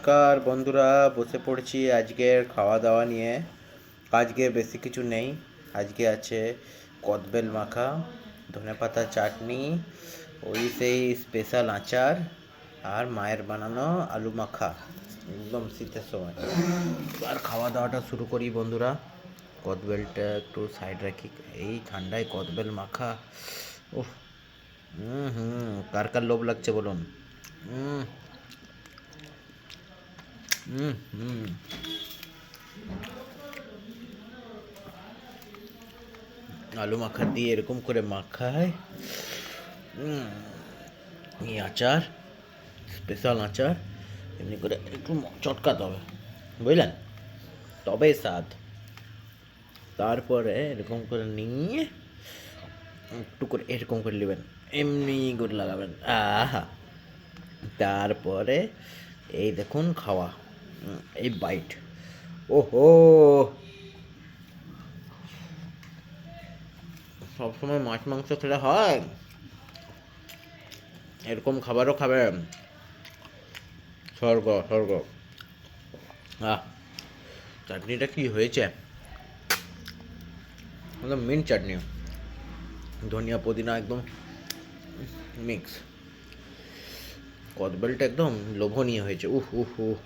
নমস্কার বন্ধুরা, বসে পড়েছি আজকের খাওয়া দাওয়া নিয়ে। আজকে বেশি কিছু নেই। আজকে আছে কদবেল মাখা, ধনেপাতা চাটনি, ওই সেই স্পেশাল আচার আর মায়ের বানানো আলু মাখা, একদম শীতের সময়। আর খাওয়া দাওয়াটা শুরু করি বন্ধুরা। কদবেলটা একটু সাইড রাখি, এই ঠান্ডায় কদবেল মাখা। ওহ, কার কার লোভ লাগছে বলুন। হুম হুম হুম আলু মাখা দিয়ে এরকম করে মাখায়। এই আচার, স্পেশাল আচার, এমনি করে একটু চটকাতে হবে, বুঝলেন, তবে স্বাদ। তারপরে এরকম করে নিয়ে একটু করে এরকম করে নেবেন, এমনি করে লাগাবেন, আহা। তারপরে এই দেখুন খাওয়া, এই বাইট, ওহো। সবসময় মাছ মাংস খেলে হয়? এরকম খাবারও খাবেন, স্বর্গ স্বর্গ। আহ, চাটনিটা কি হয়েছে, একদম মিন্ট চাটনি, ধনিয়া পুদিনা একদম মিক্স। কদবেলটা একদম লোভনীয় হয়েছে, উহ উহ উহ।